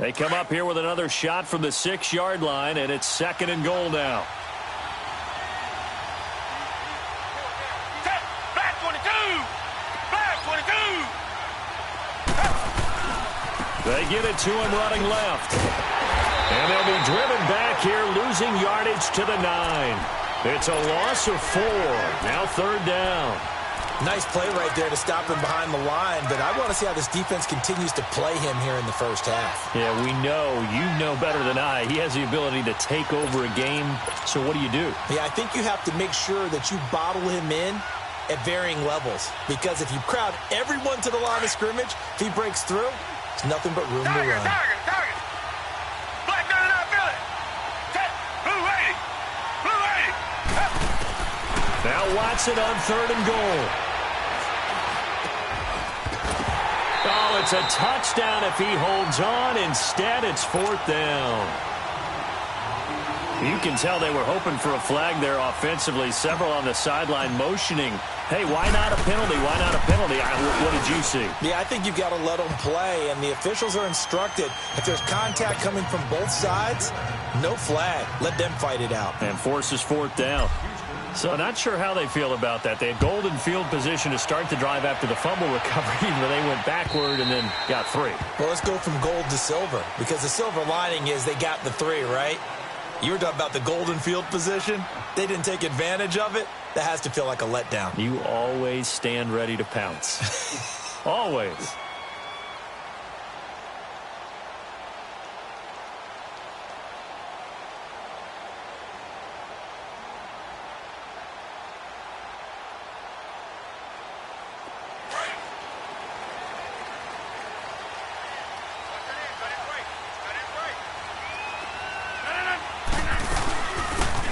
They come up here with another shot from the 6-yard line, and it's 2nd and goal now. Flag 22! Flag 22! They get it to him running left. And they'll be driven back here, losing yardage to the 9. It's a loss of 4. Now 3rd down. Nice play right there to stop him behind the line, but I want to see how this defense continues to play him here in the first half. Yeah, we know. You know better than I. He has the ability to take over a game. So what do you do? Yeah, I think you have to make sure that you bottle him in at varying levels, because if you crowd everyone to the line of scrimmage, if he breaks through, it's nothing but room to run. Target! Black 99 Philly! Blue 80! Blue 80! Now Watson on 3rd and goal. Oh, it's a touchdown if he holds on. Instead, it's 4th down. You can tell they were hoping for a flag there offensively. Several on the sideline motioning. Hey, why not a penalty? Why not a penalty? What did you see? Yeah, I think you've got to let them play, and the officials are instructed. If there's contact coming from both sides, no flag. Let them fight it out. And forces 4th down. So not sure how they feel about that. They had golden field position to start the drive after the fumble recovery, but they went backward and then got 3. Well, let's go from gold to silver, because the silver lining is they got the 3, right? You were talking about the golden field position. They didn't take advantage of it. That has to feel like a letdown. You always stand ready to pounce. Always.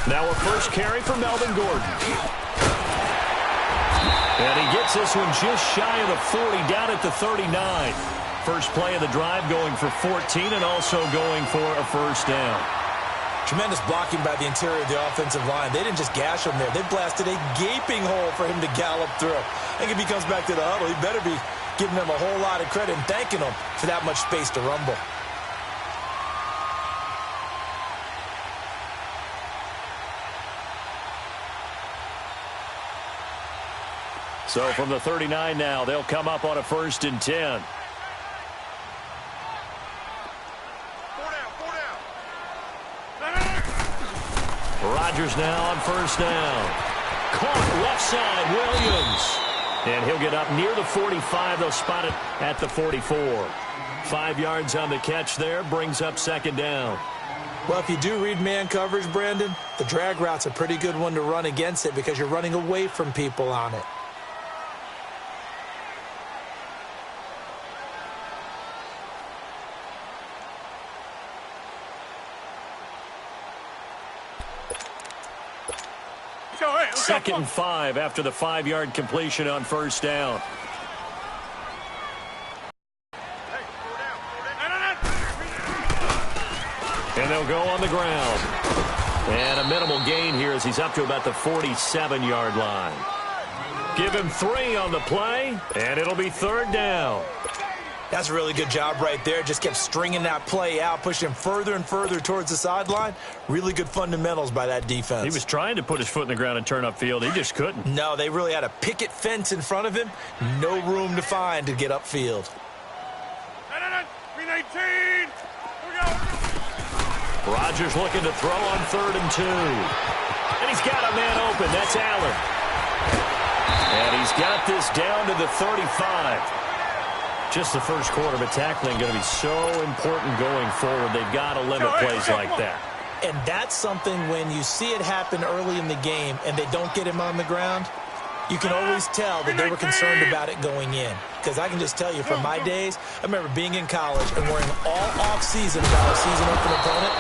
Now a first carry for Melvin Gordon. And he gets this one just shy of the 40, down at the 39. First play of the drive going for 14 and also going for a first down. Tremendous blocking by the interior of the offensive line. They didn't just gash him there. They blasted a gaping hole for him to gallop through. I think if he comes back to the huddle, he better be giving them a whole lot of credit and thanking them for that much space to rumble. So from the 39 now, they'll come up on a 1st and 10. Rodgers now on 1st down. Caught left side, Williams. And he'll get up near the 45. They'll spot it at the 44. 5 yards on the catch there, brings up 2nd down. Well, if you do read man coverage, Brandon, the drag route's a pretty good one to run against it because you're running away from people on it. Second and 5 after the 5-yard completion on 1st down. And they'll go on the ground. And a minimal gain here as he's up to about the 47-yard line. Give him 3 on the play, and it'll be 3rd down. That's a really good job right there. Just kept stringing that play out, pushing him further and further towards the sideline. Really good fundamentals by that defense. He was trying to put his foot in the ground and turn upfield. He just couldn't. No, they really had a picket fence in front of him. No room to find to get upfield. 319. Rodgers looking to throw on 3rd and 2. And he's got a man open. That's Allen. And he's got this down to the 35. Just the first quarter, but tackling going to be so important going forward. They've got to limit plays like that. And that's something when you see it happen early in the game and they don't get him on the ground, you can always tell that they were concerned about it going in. Because I can just tell you from my days, I remember being in college and worrying all off-season about a season-open opponent,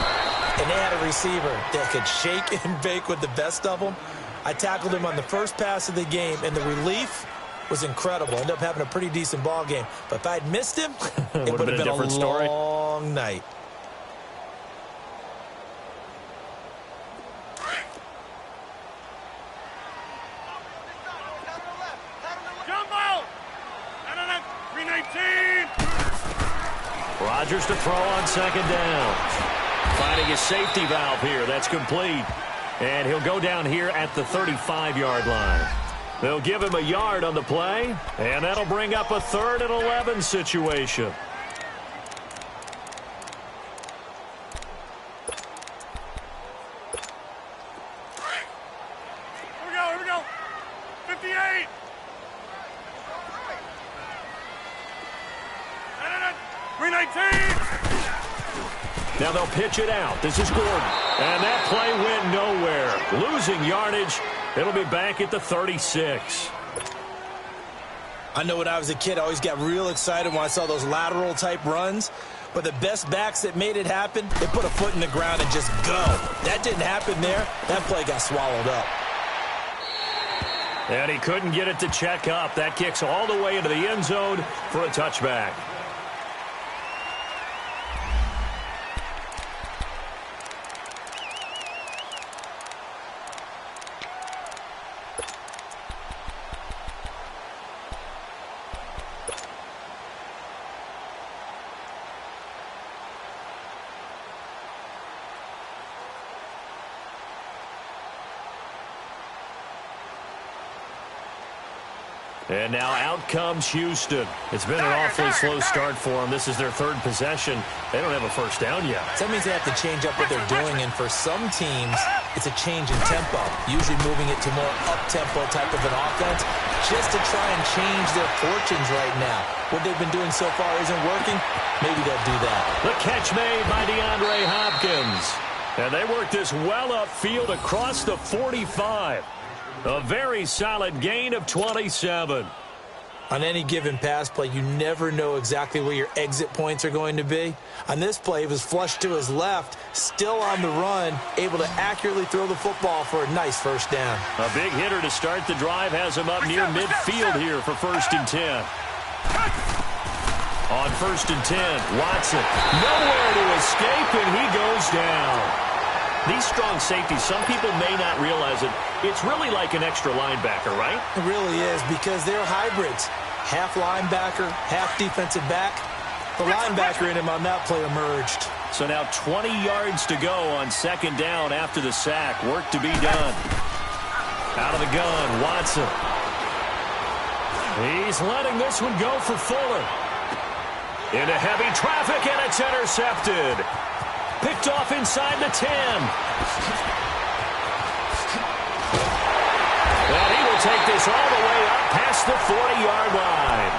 and they had a receiver that could shake and bake with the best of them. I tackled him on the first pass of the game, and the relief was incredible. Ended up having a pretty decent ball game. But if I'd missed him, it would have been a different story. Long night. Rodgers to throw on second down. Finding a safety valve here. That's complete. And he'll go down here at the 35-yard line. They'll give him a yard on the play, and that'll bring up a 3rd and 11 situation. Here we go. 58. Green 18. Now they'll pitch it out. This is Gordon. And that play went nowhere. Losing yardage. It'll be back at the 36. I know when I was a kid, I always got real excited when I saw those lateral-type runs. But the best backs that made it happen, they put a foot in the ground and just go. That didn't happen there. That play got swallowed up. And he couldn't get it to check up. That kicks all the way into the end zone for a touchback. And now out comes Houston. It's been an awfully slow start for them. This is their 3rd possession. They don't have a first down yet. So that means they have to change up what they're doing, and for some teams, it's a change in tempo, usually moving it to more up-tempo type of an offense, just to try and change their fortunes right now. What they've been doing so far isn't working. Maybe they'll do that. The catch made by DeAndre Hopkins. And they work this well upfield across the 45. A very solid gain of 27. On any given pass play, you never know exactly where your exit points are going to be. On this play, it was flushed to his left, still on the run, able to accurately throw the football for a nice first down. A big hitter to start the drive has him up near midfield here for 1st and 10. On 1st and 10, Watson. Nowhere to escape, and he goes down. These strong safeties, some people may not realize it. It's really like an extra linebacker, right? It really is, because they're hybrids. Half linebacker, half defensive back. The linebacker in him on that play emerged. So now 20 yards to go on 2nd down after the sack. Work to be done. Out of the gun, Watson. He's letting this one go for Fuller. Into heavy traffic, and it's intercepted. Picked off inside the 10. And he will take this all the way up past the 40-yard line.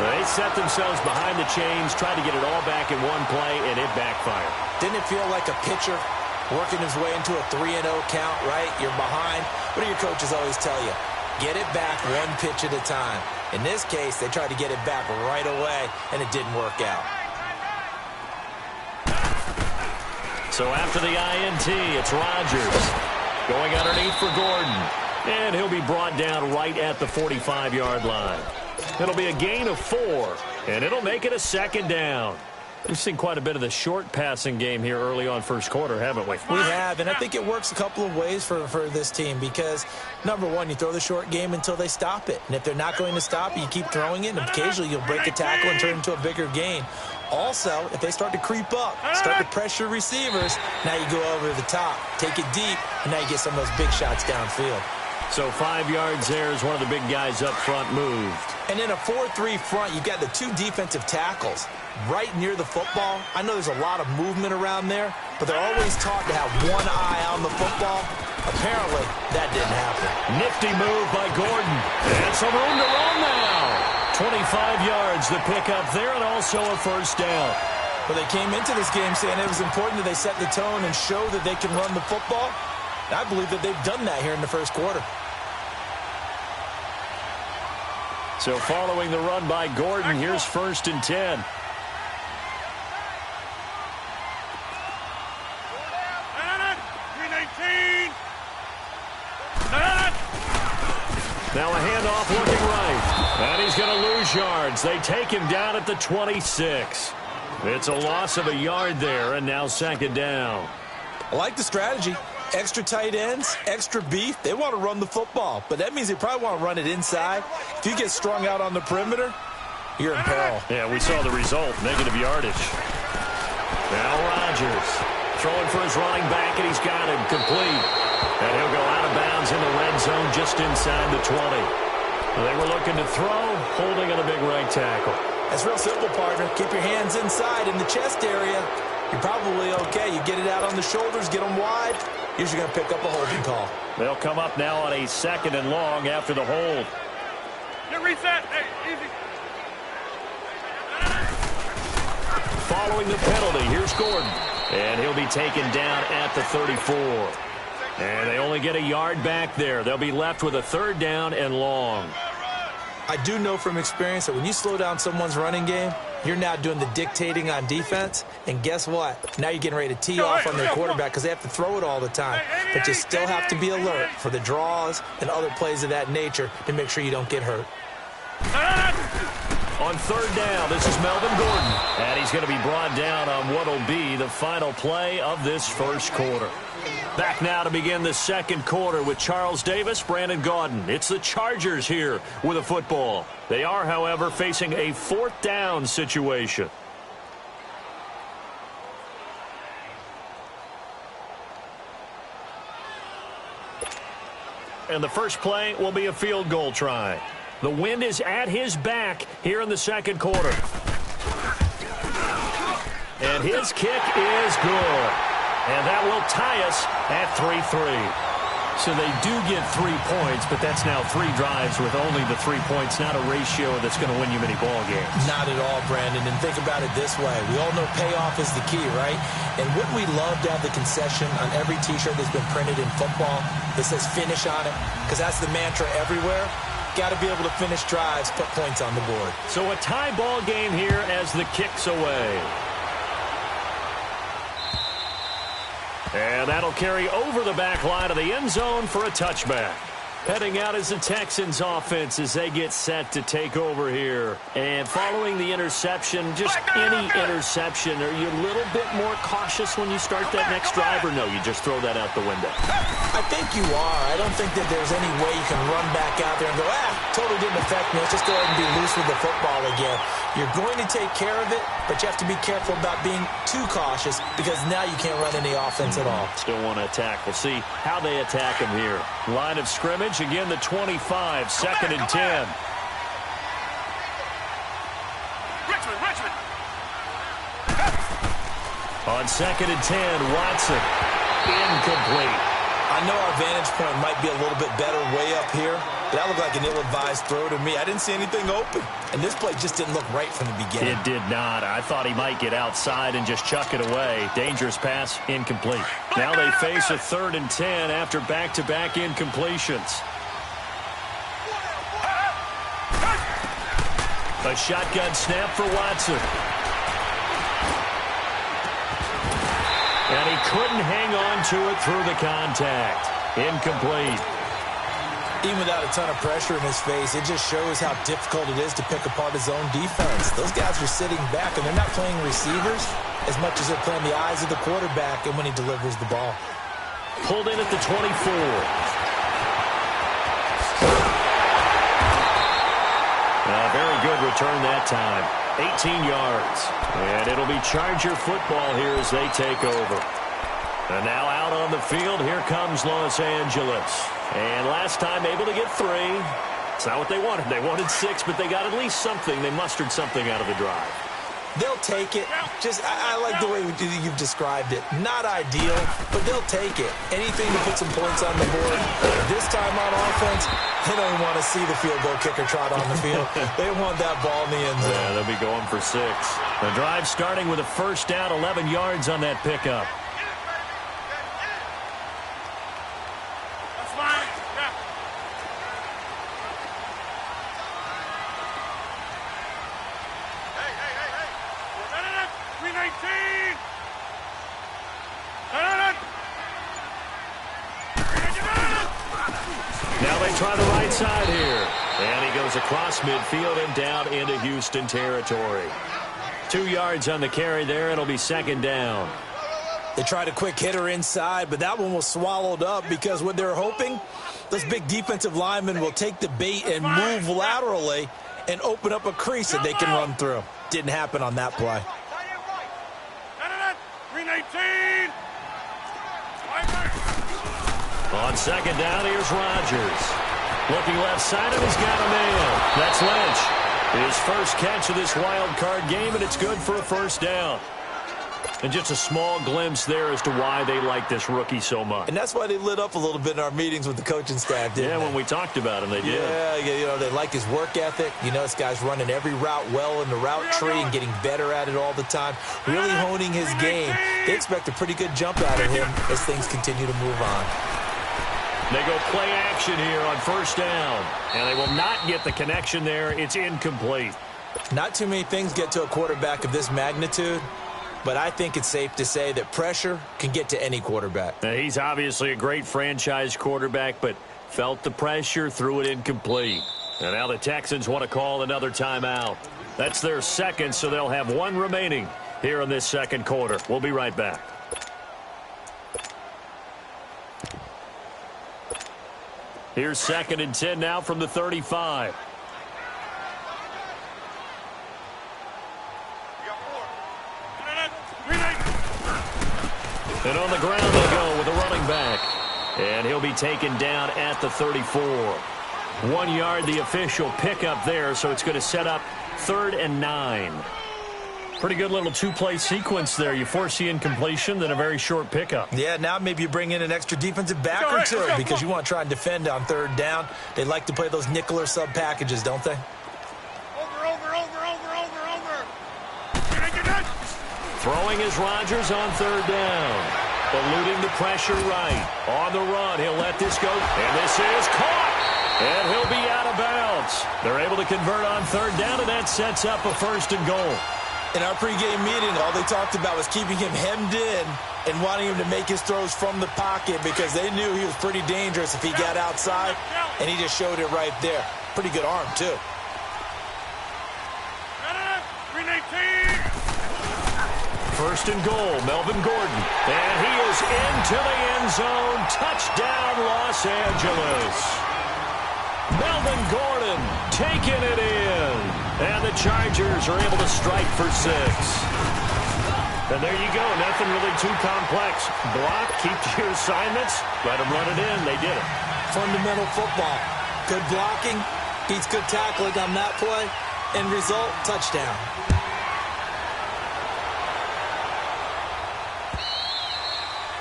They set themselves behind the chains, tried to get it all back in one play, and it backfired. Didn't it feel like a pitcher working his way into a 3-0 count, right? You're behind. What do your coaches always tell you? Get it back one pitch at a time. In this case, they tried to get it back right away, and it didn't work out. So after the INT, it's Rodgers going underneath for Gordon. And he'll be brought down right at the 45-yard line. It'll be a gain of 4, and it'll make it a 2nd down. We've seen quite a bit of the short passing game here early on 1st quarter, haven't we? We have, and I think it works a couple of ways for this team because, number one, you throw the short game until they stop it. And if they're not going to stop it, you keep throwing it, and occasionally you'll break a tackle and turn it into a bigger gain. Also, if they start to creep up, start to pressure receivers, now you go over the top, take it deep, and now you get some of those big shots downfield. So 5 yards there as one of the big guys up front moved. And in a 4-3 front, you've got the 2 defensive tackles right near the football. I know there's a lot of movement around there, but they're always taught to have one eye on the football. Apparently, that didn't happen. Nifty move by Gordon. And some room to run now. 25 yards the pick up there, and also a first down. Well, they came into this game saying it was important that they set the tone and show that they can run the football. I believe that they've done that here in the 1st quarter. So following the run by Gordon, here's 1st and 10. Now a handoff looking right. And he's going to lose yards. They take him down at the 26. It's a loss of a yard there, and now 2nd down. I like the strategy. Extra tight ends, extra beef. They want to run the football, but that means they probably want to run it inside. If you get strung out on the perimeter, you're in peril. Yeah, we saw the result, negative yardage. Now Rodgers throwing for his running back, and he's got him complete. And he'll go out of bounds in the red zone just inside the 20. They were looking to throw, holding on the big right tackle. That's real simple, partner. Keep your hands inside in the chest area. You're probably okay. You get it out on the shoulders, get them wide. Usually going to pick up a holding call. They'll come up now on a 2nd and long after the hold. Get reset. Hey, easy. Following the penalty, here's Gordon. And he'll be taken down at the 34. And they only get a yard back there. They'll be left with a 3rd down and long. I do know from experience that when you slow down someone's running game, you're now doing the dictating on defense. And guess what? Now you're getting ready to tee off on their quarterback because they have to throw it all the time. But you still have to be alert for the draws and other plays of that nature to make sure you don't get hurt. On 3rd down, this is Melvin Gordon. And he's going to be brought down on what will be the final play of this first quarter. Back now to begin the 2nd quarter with Charles Davis, Brandon Gaudin. It's the Chargers here with a football. They are, however, facing a 4th down situation. And the first play will be a field goal try. The wind is at his back here in the 2nd quarter. And his kick is good. And that will tie us at 3-3. So they do get 3 points, but that's now 3 drives with only the 3 points, not a ratio that's going to win you many ball games. Not at all, Brandon. And think about it this way. We all know payoff is the key, right? And wouldn't we love to have the concession on every T-shirt that's been printed in football that says finish on it? Because that's the mantra everywhere. Got to be able to finish drives, put points on the board. So a tie ball game here as the kick's away. And that'll carry over the back line of the end zone for a touchback. Heading out is the Texans offense as they get set to take over here. And following the interception, just any interception, are you a little bit more cautious when you start that next drive, or no, you just throw that out the window? I think you are. I don't think that there's any way you can run back out there and go, totally didn't affect me. Let's just go ahead and be loose with the football again. You're going to take care of it, but you have to be careful about being too cautious because now you can't run any offense at all. Still want to attack. We'll see how they attack him here. Line of scrimmage, again the 25, 2nd and 10. Richmond. On 2nd and 10, Watson, incomplete. I know our vantage point might be a little bit better way up here, but that looked like an ill-advised throw to me. I didn't see anything open, and this play just didn't look right from the beginning. It did not. I thought he might get outside and just chuck it away. Dangerous pass, incomplete. Now they face a 3rd and 10 after back-to-back incompletions. A shotgun snap for Watson. And he couldn't hang on to it through the contact. Incomplete. Even without a ton of pressure in his face, it just shows how difficult it is to pick apart his own defense. Those guys are sitting back, and they're not playing receivers as much as they're playing the eyes of the quarterback and when he delivers the ball. Pulled in at the 24. Very good return that time. 18 yards. And it'll be Charger football here as they take over. And now out on the field, here comes Los Angeles. And last time able to get 3. It's not what they wanted. They wanted 6, but they got at least something. They mustered something out of the drive. They'll take it. I like the way you've described it. Not ideal, but they'll take it. Anything to put some points on the board. This time on offense, they don't even want to see the field goal kicker trot on the field. They want that ball in the end zone. Yeah, they'll be going for 6. The drive starting with a 1st down, 11 yards on that pickup. That's fine. Yeah. Hey. 319. Now they try the right side here. And he goes across midfield and down into Houston territory. 2 yards on the carry there. It'll be 2nd down. They tried a quick hitter inside, but that one was swallowed up because what they're hoping, those big defensive linemen will take the bait and move laterally and open up a crease that they can run through. Didn't happen on that play. 319. On second down, here's Rodgers. Looking left side of, he's got a man. That's Lynch. His first catch of this wild card game, and it's good for a first down. And just a small glimpse there as to why they like this rookie so much. And that's why they lit up a little bit in our meetings with the coaching staff, didn't they? When we talked about him, they did. Yeah, they like his work ethic. This guy's running every route well in the route tree and getting better at it all the time, really honing his game. They expect a pretty good jump out of him as things continue to move on. They go play action here on first down, and they will not get the connection there. It's incomplete. Not too many things get to a quarterback of this magnitude, but I think it's safe to say that pressure can get to any quarterback. Now, he's obviously a great franchise quarterback, but felt the pressure, threw it incomplete. And now the Texans want to call another timeout. That's their second, so they'll have one remaining here in this second quarter. We'll be right back. Here's 2nd and 10 now from the 35. And on the ground they go with a running back. And he'll be taken down at the 34. 1 yard, the official pickup there, so it's going to set up 3rd and 9. Pretty good little two-play sequence there. You force the incompletion, then a very short pickup. Yeah, now maybe you bring in an extra defensive back or two because you want to try and defend on 3rd down. They like to play those nickel or sub packages, don't they? Over. Throwing is Rodgers on 3rd down. Eluding the pressure right. On the run, he'll let this go. And this is caught. And he'll be out of bounds. They're able to convert on 3rd down, and that sets up a 1st and goal. In our pregame meeting, all they talked about was keeping him hemmed in and wanting him to make his throws from the pocket because they knew he was pretty dangerous if he got outside, and he just showed it right there. Pretty good arm, too. 319. 1st and goal, Melvin Gordon. And he is into the end zone. Touchdown, Los Angeles. Melvin Gordon taking it in. And the Chargers are able to strike for 6. And there you go. Nothing really too complex. Block, keep to your assignments, let them run it in. They did it. Fundamental football. Good blocking, beats good tackling on that play. End result, touchdown.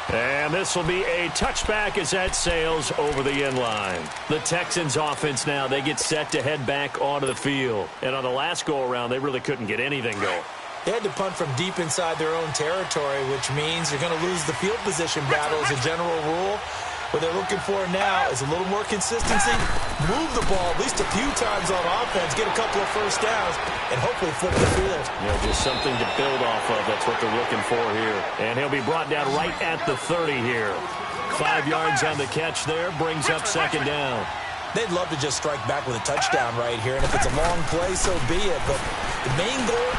And this will be a touchback as that sails over the end line. The Texans offense now, they get set to head back onto the field. And on the last go-around, they really couldn't get anything going. They had to punt from deep inside their own territory, which means you're going to lose the field position battle as a general rule. What they're looking for now is a little more consistency, move the ball at least a few times on offense, get a couple of 1st downs, and hopefully flip the field. Just something to build off of. That's what they're looking for here. And he'll be brought down right at the 30 here. 5 yards on the catch there, brings up 2nd down. They'd love to just strike back with a touchdown right here, and if it's a long play, so be it. But the main goal,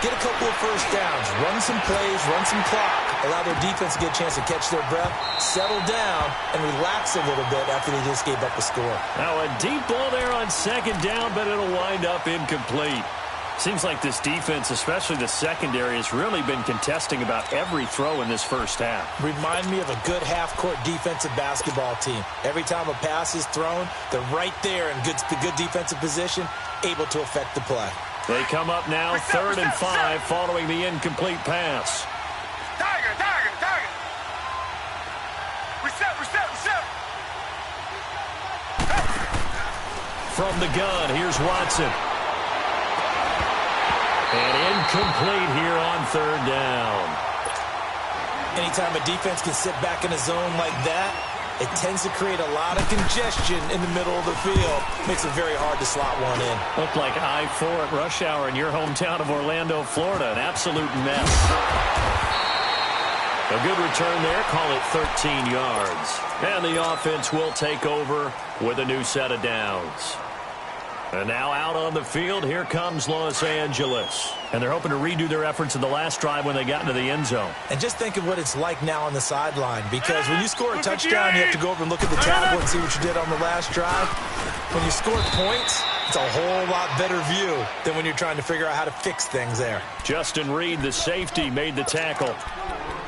get a couple of 1st downs, run some plays, run some clock, allow their defense to get a chance to catch their breath, settle down, and relax a little bit after they just gave up a score. Now a deep ball there on 2nd down, but it'll wind up incomplete. Seems like this defense, especially the secondary, has really been contesting about every throw in this first half. Remind me of a good half-court defensive basketball team. Every time a pass is thrown, they're right there in good defensive position, able to affect the play. They come up now 3rd and 5 following the incomplete pass. Tiger. Reset. From the gun, here's Watson. And incomplete here on 3rd down. Anytime a defense can sit back in a zone like that, it tends to create a lot of congestion in the middle of the field. Makes it very hard to slot one in. Looked like I-4 at rush hour in your hometown of Orlando, Florida. An absolute mess. A good return there. Call it 13 yards. And the offense will take over with a new set of downs. And now out on the field, here comes Los Angeles. And they're hoping to redo their efforts in the last drive when they got into the end zone. And just think of what it's like now on the sideline, because when you score a touchdown, you have to go over and look at the tablet and see what you did on the last drive. When you score points, It's a whole lot better view than when you're trying to figure out how to fix things there. Justin Reed, the safety, made the tackle.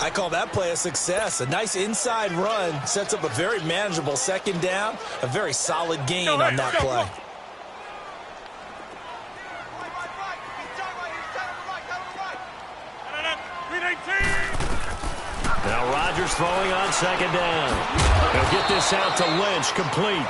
I call that play a success. A nice inside run sets up a very manageable second down, a very solid gain on that play. Now Rodgers throwing on second down. He'll get this out to Lynch, complete.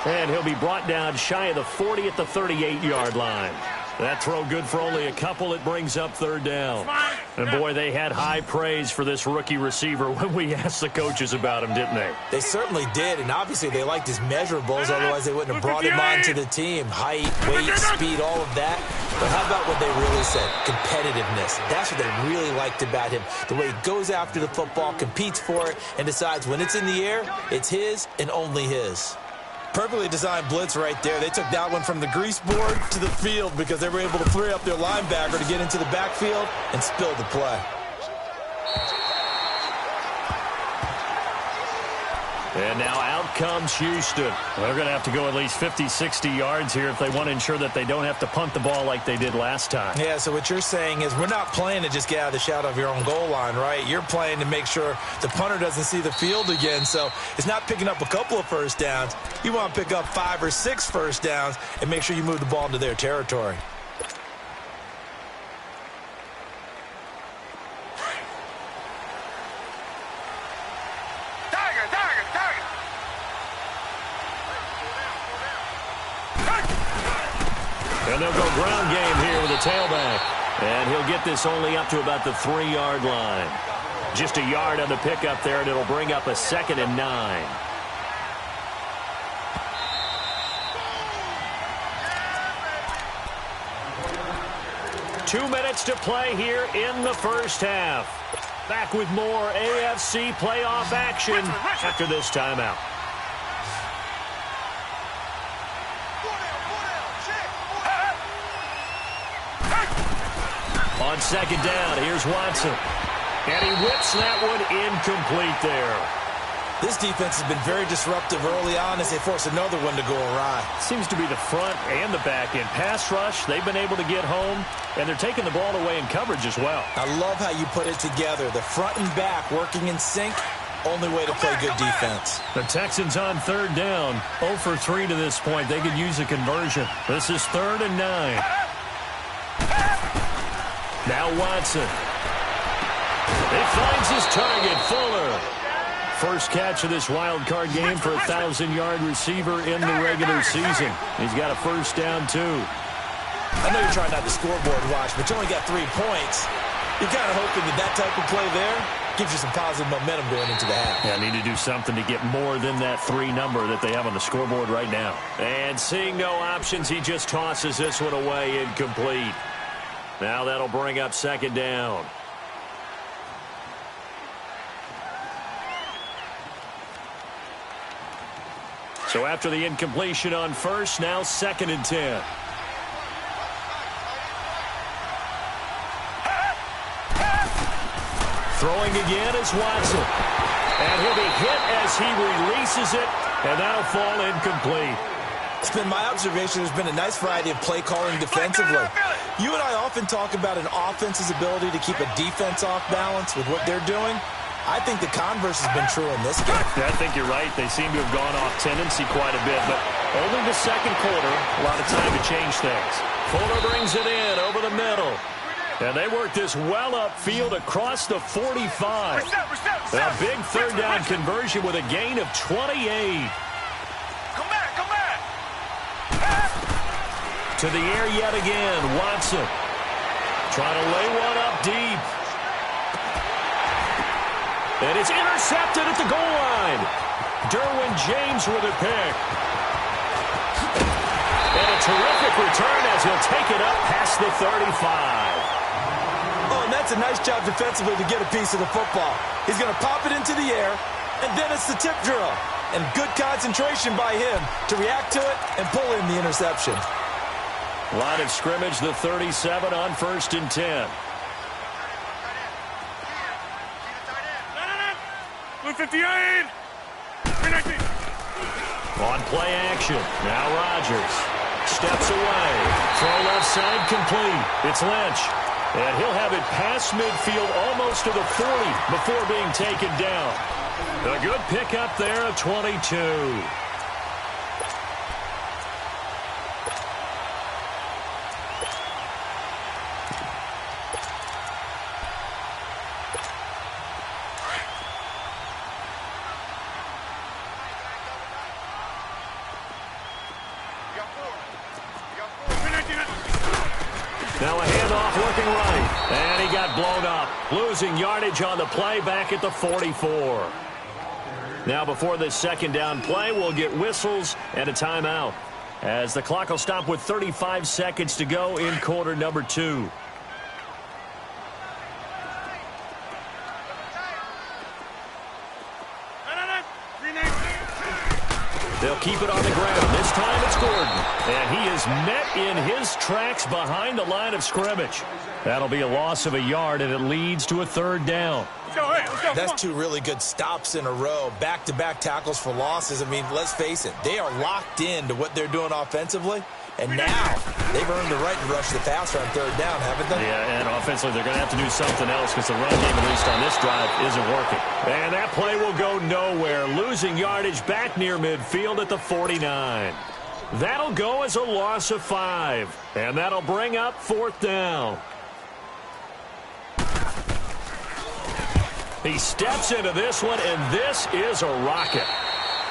And he'll be brought down shy of the 40 at the 38-yard line. That throw good for only a couple. It brings up third down. And, boy, they had high praise for this rookie receiver when we asked the coaches about him, didn't they? They certainly did, and obviously they liked his measurables. Otherwise, they wouldn't have brought him onto the team. Height, weight, speed, all of that. But how about what they really said? Competitiveness. That's what they really liked about him. The way he goes after the football, competes for it, and decides when it's in the air, it's his and only his. Perfectly designed blitz right there. They took that one from the grease board to the field because they were able to free up their linebacker to get into the backfield and spill the play. And now out comes Houston. They're going to have to go at least 50, 60 yards here if they want to ensure that they don't have to punt the ball like they did last time. Yeah, so what you're saying is we're not playing to just get out of the shadow of your own goal line, right? You're playing to make sure the punter doesn't see the field again. So it's not picking up a couple of first downs. You want to pick up 5 or 6 first downs and make sure you move the ball into their territory. And they'll go ground game here with a tailback. And he'll get this only up to about the 3-yard line. Just a yard on the pickup there, and it'll bring up a 2nd and 9. Two minutes to play here in the first half. Back with more AFC playoff action after this timeout. On second down, here's Watson. And he whips that one incomplete there. This defense has been very disruptive early on as they force another one to go awry. Seems to be the front and the back end. Pass rush, they've been able to get home, and they're taking the ball away in coverage as well. I love how you put it together. The front and back working in sync, only way to play good defense. The Texans on third down, 0 for 3 to this point. They could use a conversion. This is 3rd and 9. Now Watson. He finds his target, Fuller. First catch of this wild card game for a 1,000-yard receiver in the regular season. He's got a first down, too. I know you're trying not to scoreboard watch, but you only got 3 points. You're kind of hoping that type of play there gives you some positive momentum going into the half. Yeah, need to do something to get more than that 3 number that they have on the scoreboard right now. And seeing no options, he just tosses this one away incomplete. Now that'll bring up second down. So after the incompletion on first, now 2nd and 10. Throwing again is Watson. And he'll be hit as he releases it, and that'll fall incomplete. It's been my observation there's been a nice variety of play calling defensively. You and I often talk about an offense's ability to keep a defense off balance with what they're doing. I think the converse has been true in this game. Yeah, I think you're right. They seem to have gone off tendency quite a bit, but only the second quarter, a lot of time to change things. Fuller brings it in over the middle. And they work this well upfield across the 45. A big third down conversion with a gain of 28. To the air yet again, Watson. Trying to lay one up deep. And it's intercepted at the goal line. Derwin James with a pick. And a terrific return as he'll take it up past the 35. Oh, and that's a nice job defensively to get a piece of the football. He's going to pop it into the air, and then it's the tip drill. And good concentration by him to react to it and pull in the interception. Line of scrimmage, the 37 on 1st and 10. Blue 58. 319. On play action. Now Rodgers. steps away. Throw left side complete. It's Lynch. And he'll have it past midfield almost to the 40 before being taken down. A good pickup there of 22. Now a handoff looking right. And he got blown up. Losing yardage on the play back at the 44. Now before this second down play, we'll get whistles and a timeout, as the clock will stop with 35 seconds to go in quarter number 2. They'll keep it on the ground. This time it's Gordon. And he is met in his tracks behind the line of scrimmage. That'll be a loss of a yard, and it leads to a third down. That's two really good stops in a row. Back-to-back tackles for losses. I mean, let's face it, they are locked into what they're doing offensively. And now they've earned the right to rush the passer on third down, haven't they? Yeah, and offensively they're going to have to do something else because the run game, at least on this drive, isn't working. And that play will go nowhere, losing yardage back near midfield at the 49. That'll go as a loss of 5, and that'll bring up fourth down. He steps into this one, and this is a rocket.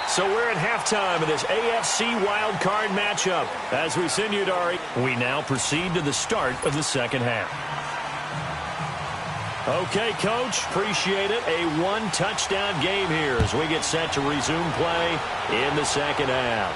So we're at halftime of this AFC wildcard matchup. As we send you, Dari, we now proceed to the start of the second half. Okay, Coach, appreciate it. A one-touchdown game here as we get set to resume play in the second half.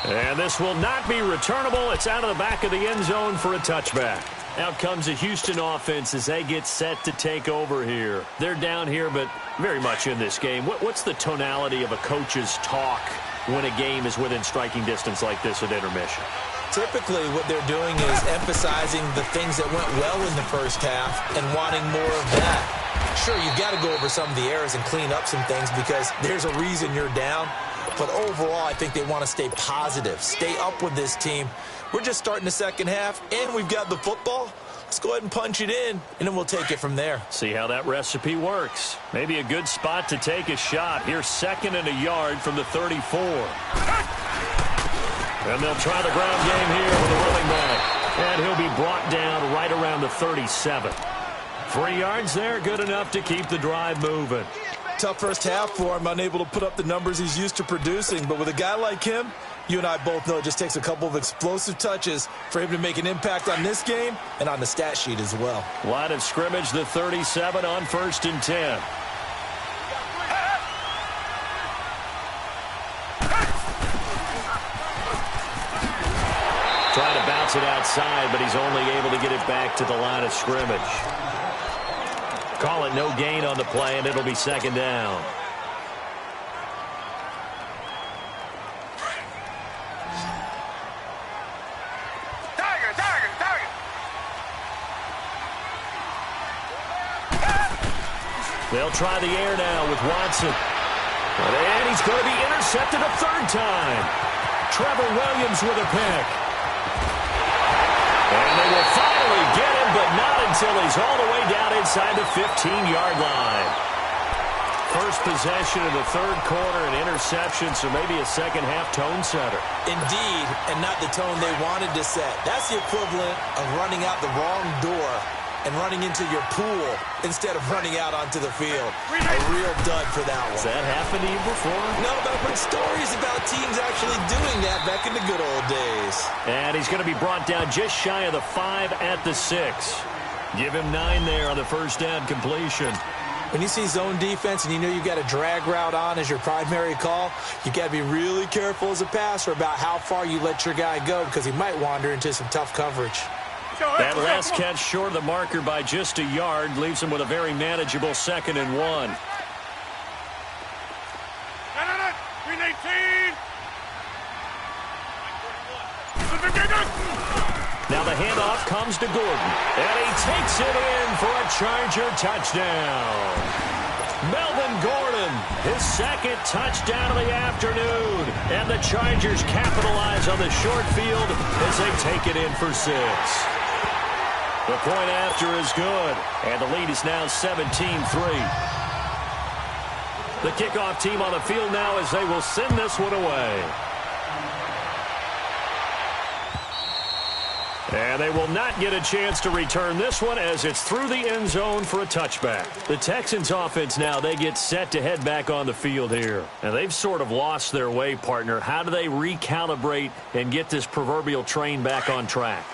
And this will not be returnable. It's out of the back of the end zone for a touchback. Out comes the Houston offense as they get set to take over here. They're down here, but very much in this game. What's the tonality of a coach's talk when a game is within striking distance like this at intermission? Typically, what they're doing is emphasizing the things that went well in the first half and wanting more of that. Sure, you've got to go over some of the errors and clean up some things because there's a reason you're down. But overall, I think they want to stay positive, stay up with this team. We're just starting the second half, and we've got the football. Let's go ahead and punch it in, and then we'll take it from there. See how that recipe works. Maybe a good spot to take a shot. Here's 2nd and a yard from the 34. And they'll try the ground game here with a running back. And he'll be brought down right around the 37. 3 yards there, good enough to keep the drive moving. Tough first half for him, unable to put up the numbers he's used to producing. But with a guy like him, you and I both know it just takes a couple of explosive touches for him to make an impact on this game and on the stat sheet as well. Line of scrimmage, the 37 on 1st and 10. Trying to bounce it outside, but he's only able to get it back to the line of scrimmage. Call it no gain on the play, and it'll be 2nd down. They'll try the air now with Watson. And he's going to be intercepted a 3rd time. Trevor Williams with a pick. And they will finally get him, but not until he's all the way down inside the 15-yard line. First possession of the 3rd quarter, an interception, so maybe a second-half tone setter. Indeed, and not the tone they wanted to set. That's the equivalent of running out the wrong door and running into your pool instead of running out onto the field. A real dud for that one. Has that happened to you before? No, but I've heard stories about teams actually doing that back in the good old days. And he's going to be brought down just shy of the 5 at the 6. Give him 9 there on the first down completion. When you see zone defense and you know you've got a drag route on as your primary call, you've got to be really careful as a passer about how far you let your guy go because he might wander into some tough coverage. That last catch short of the marker by just a yard leaves him with a very manageable 2nd and 1. Now the handoff comes to Gordon, and he takes it in for a Charger touchdown. Melvin Gordon his second touchdown of the afternoon. And the Chargers capitalize on the short field as they take it in for 6. The point after is good, and the lead is now 17-3. The kickoff team on the field now as they will send this one away. And they will not get a chance to return this one as it's through the end zone for a touchback. The Texans offense now, they get set to head back on the field here. And they've sort of lost their way, partner. How do they recalibrate and get this proverbial train back on track?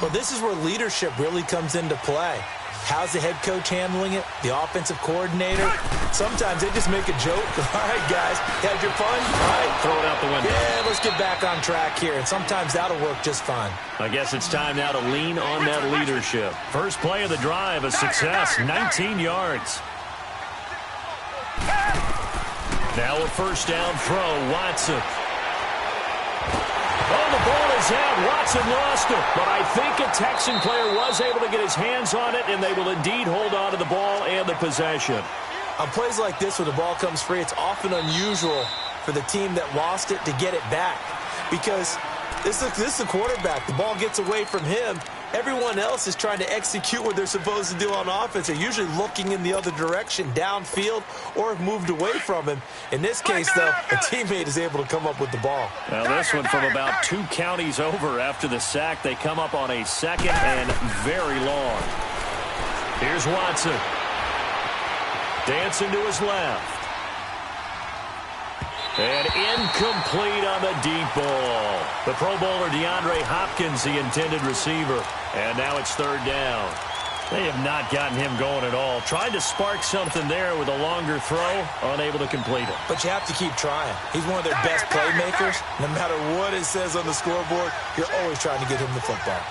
Well, this is where leadership really comes into play. How's the head coach handling it? The offensive coordinator? Sometimes they just make a joke. All right, guys, had your fun? All right. Throw it out the window. Yeah, let's get back on track here. And sometimes that'll work just fine. I guess it's time now to lean on that leadership. First play of the drive, a success, 19 yards. Now a first down throw, Watson. Oh, the ball is out. Watson lost it. But I think a Texan player was able to get his hands on it, and they will indeed hold on to the ball and the possession. On plays like this where the ball comes free, it's often unusual for the team that lost it to get it back. Because this is the quarterback. The ball gets away from him. Everyone else is trying to execute what they're supposed to do on offense. They're usually looking in the other direction, downfield, or have moved away from him. In this case, though, a teammate is able to come up with the ball. Now, this one from about 2 counties over after the sack. They come up on a second and very long. Here's Watson. Dancing to his left. And incomplete on the deep ball. The Pro Bowler DeAndre Hopkins, the intended receiver. And now it's third down. They have not gotten him going at all. Tried to spark something there with a longer throw, unable to complete it. But you have to keep trying. He's one of their best playmakers. No matter what it says on the scoreboard, you're always trying to get him the football.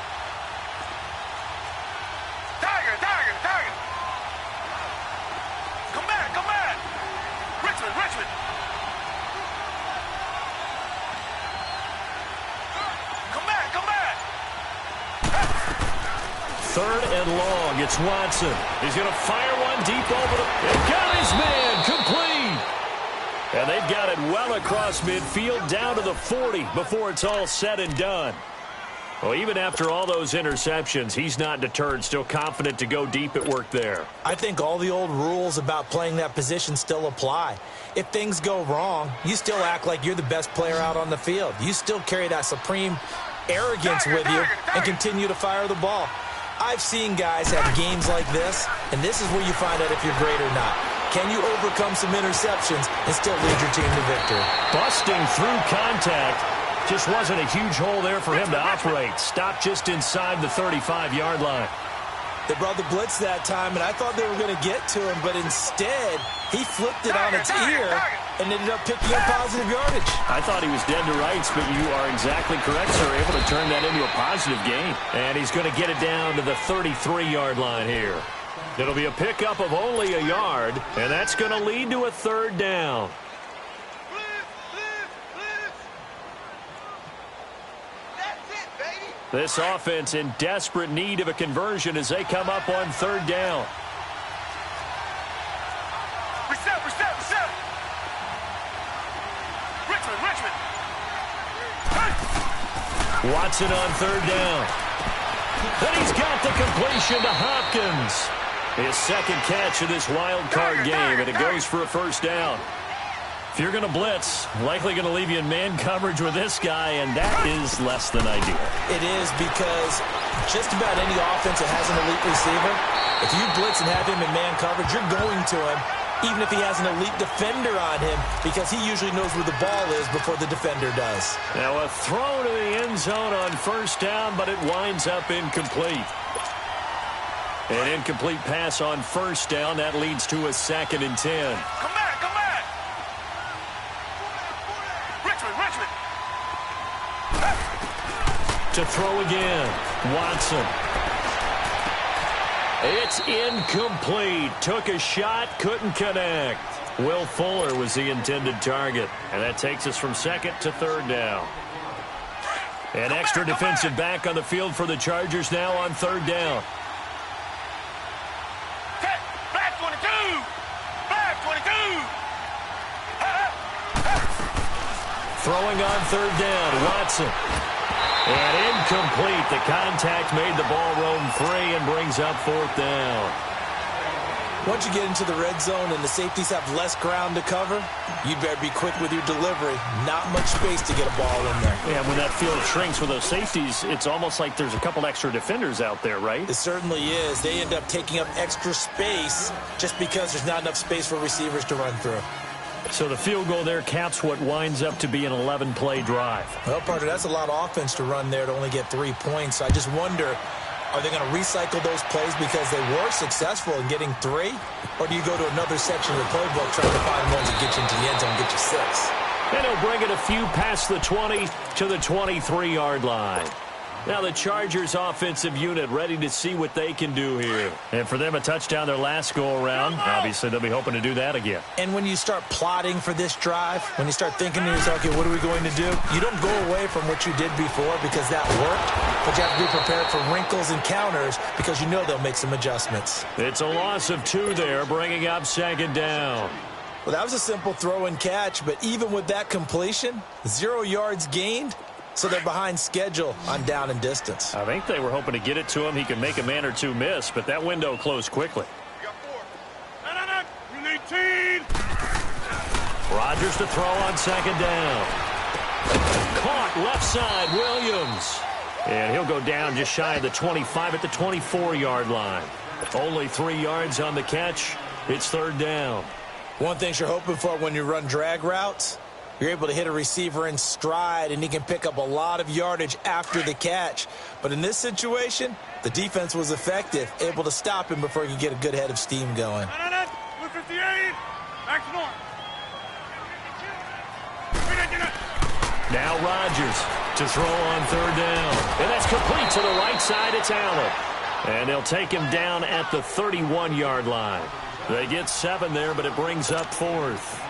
Third and long, it's Watson. He's going to fire one deep over the... They've got his man, complete! And they've got it well across midfield, down to the 40 before it's all said and done. Well, even after all those interceptions, he's not deterred, still confident to go deep at work there. I think all the old rules about playing that position still apply. If things go wrong, you still act like you're the best player out on the field. You still carry that supreme arrogance with you and continue to fire the ball. I've seen guys have games like this, and this is where you find out if you're great or not. Can you overcome some interceptions and still lead your team to victory? Busting through contact. Just wasn't a huge hole there for him to operate. Stopped just inside the 35-yard line. They brought the blitz that time, and I thought they were going to get to him, but instead, he flipped it on its ear and ended up picking up positive yardage. I thought he was dead to rights, but you are exactly correct, sir. Able to turn that into a positive gain. And he's going to get it down to the 33-yard line here. It'll be a pickup of only a yard, and that's going to lead to a third down. This offense in desperate need of a conversion as they come up on third down. Reset. Richmond. Watson on third down. And he's got the completion to Hopkins. His second catch of this wild card game, and it goes for a first down. If you're going to blitz, likely going to leave you in man coverage with this guy, and that is less than ideal. It is, because just about any offense that has an elite receiver, if you blitz and have him in man coverage, you're going to him, even if he has an elite defender on him, because he usually knows where the ball is before the defender does. Now a throw to the end zone on first down, but it winds up incomplete. An incomplete pass on first down. That leads to a 2nd and 10. Come back. Richmond. To throw again, Watson. It's incomplete. Took a shot, couldn't connect. Will Fuller was the intended target. And that takes us from 2nd to 3rd down. An extra defensive back on the field for the Chargers now on 3rd down. Back 22. Throwing on third down, Watson. And incomplete. The contact made the ball roam free and brings up fourth down. Once you get into the red zone and the safeties have less ground to cover, you better be quick with your delivery. Not much space to get a ball in there. Yeah, when that field shrinks with those safeties, it's almost like there's a couple extra defenders out there, right? It certainly is. They end up taking up extra space just because there's not enough space for receivers to run through. So the field goal there caps what winds up to be an 11-play drive. Well, partner, that's a lot of offense to run there to only get 3 points. So I just wonder, are they going to recycle those plays because they were successful in getting 3? Or do you go to another section of the playbook trying to find ones that get you into the end zone and get you 6? And he'll bring it a few past the 20 to the 23-yard line. Now the Chargers offensive unit ready to see what they can do here. And for them, a touchdown their last go-around. Obviously, they'll be hoping to do that again. And when you start plotting for this drive, when you start thinking to yourself, okay, what are we going to do? You don't go away from what you did before because that worked, but you have to be prepared for wrinkles and counters because you know they'll make some adjustments. It's a loss of 2 there, bringing up second down. Well, that was a simple throw and catch, but even with that completion, 0 yards gained. So they're behind schedule on down and distance. I think they were hoping to get it to him. He could make a man or 2 miss, but that window closed quickly. You got 4. You need 18. Rodgers to throw on second down. Caught left side, Williams. And he'll go down just shy of the 25 at the 24-yard line. Only 3 yards on the catch. It's third down. One thing you're hoping for when you run drag routes, you're able to hit a receiver in stride, and he can pick up a lot of yardage after the catch. But in this situation, the defense was effective, able to stop him before he could get a good head of steam going. 58. Action on. Now Rodgers to throw on third down. And that's complete to the right side. It's Allen. And they'll take him down at the 31-yard line. They get 7 there, but it brings up fourth.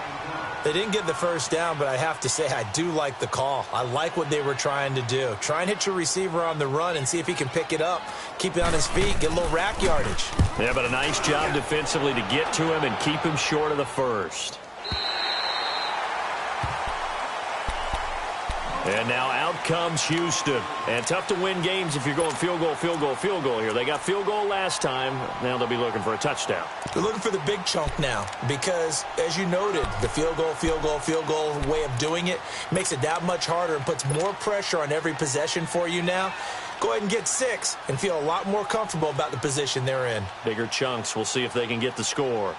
They didn't get the first down, but I have to say I do like the call. I like what they were trying to do. Try and hit your receiver on the run and see if he can pick it up, keep it on his feet, get a little rack yardage. Yeah, but a nice job defensively to get to him and keep him short of the first. And now out comes Houston. And tough to win games if you're going field goal, field goal, field goal here. They got field goal last time. Now they'll be looking for a touchdown. They're looking for the big chunk now because, as you noted, the field goal way of doing it makes it that much harder and puts more pressure on every possession for you now. Go ahead and get 6 and feel a lot more comfortable about the position they're in. Bigger chunks. We'll see if they can get the score.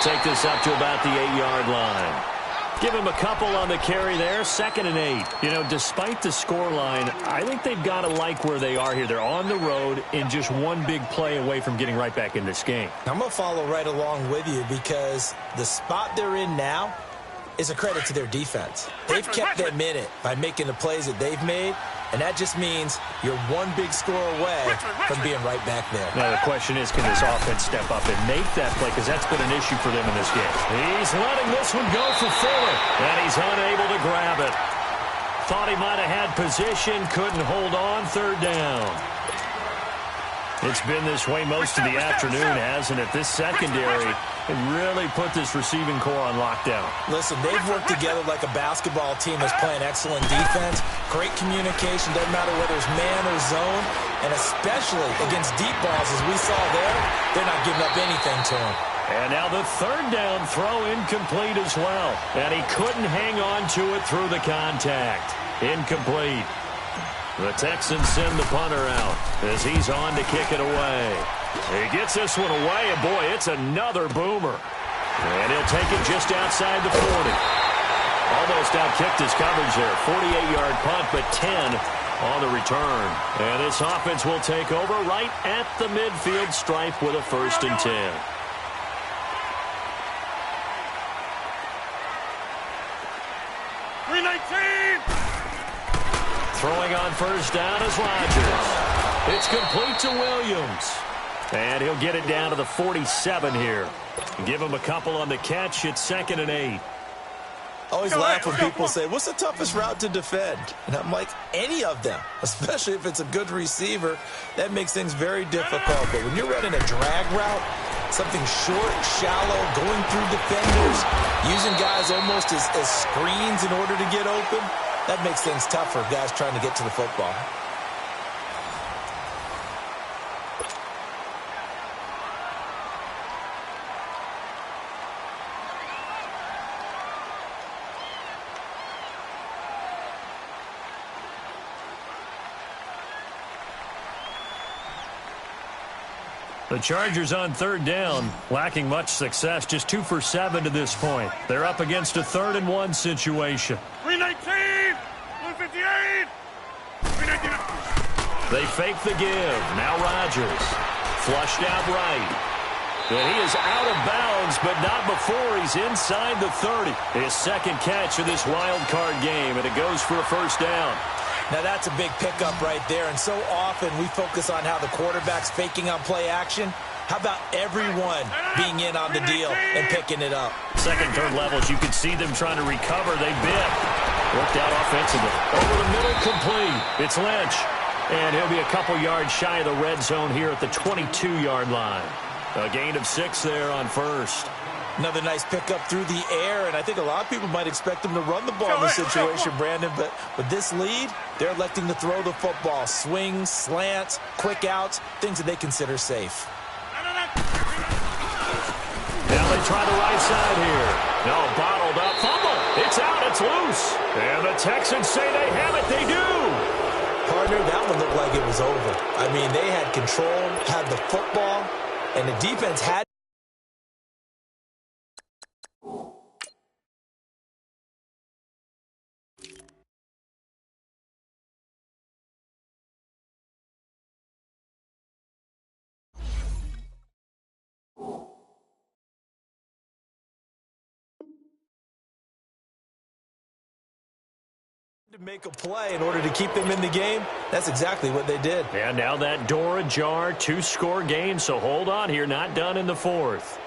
Take this up to about the 8-yard line. Give him a couple on the carry there. 2nd and 8. You know, despite the scoreline, I think they've got to like where they are here. They're on the road and just one big play away from getting right back in this game. I'm going to follow right along with you because the spot they're in now is a credit to their defense. They've kept them in it by making the plays that they've made, and that just means you're one big score away from being right back there. Now the question is, can this offense step up and make that play? Because that's been an issue for them in this game. He's letting this one go for Fuller, and he's unable to grab it. Thought he might have had position, couldn't hold on. Third down. It's been this way most of the afternoon, hasn't it? This secondary can really put this receiving core on lockdown. Listen, they've worked together like a basketball team that's playing excellent defense. Great communication, doesn't matter whether it's man or zone. And especially against deep balls, as we saw there, they're not giving up anything to them. And now the third down throw incomplete as well. And he couldn't hang on to it through the contact. Incomplete. The Texans send the punter out as he's on to kick it away. He gets this one away, and boy, it's another boomer. And he'll take it just outside the 40. Almost outkicked his coverage there. 48-yard punt, but 10 on the return. And this offense will take over right at the midfield stripe with a 1st and 10. Throwing on first down is Rodgers. It's complete to Williams. And he'll get it down to the 47 here. Give him a couple on the catch. It's 2nd and 8. I always laugh when people say, what's the toughest route to defend? And I'm like, any of them, especially if it's a good receiver. That makes things very difficult. But when you're running a drag route, something short, shallow, going through defenders, using guys almost as screens in order to get open, that makes things tough for guys trying to get to the football. The Chargers on third down, lacking much success, just 2 for 7 to this point. They're up against a 3rd and 1 situation. 319, 158, 319. They fake the give. Now Rodgers, flushed out right. And he is out of bounds, but not before he's inside the 30. His second catch of this wild card game, and it goes for a first down. Now, that's a big pickup right there, and so often we focus on how the quarterback's faking on play action. How about everyone being in on the deal and picking it up? Second, third levels, you can see them trying to recover. They bit. Worked out offensively. Over the middle, complete. It's Lynch. And he'll be a couple yards shy of the red zone here at the 22-yard line. A gain of 6 there on first. Another nice pickup through the air, and I think a lot of people might expect them to run the ball in this situation, Brandon, but with this lead, they're electing to throw the football. Swings, slants, quick outs, things that they consider safe. Now they try the right side here. No, bottled up. Fumble. It's out. It's loose. And the Texans say they have it. They do. Partner, that one looked like it was over. I mean, they had control, had the football, and the defense had to make a play in order to keep them in the game. That's exactly what they did. And now that door ajar, 2-score game, so hold on here, not done in the 4th.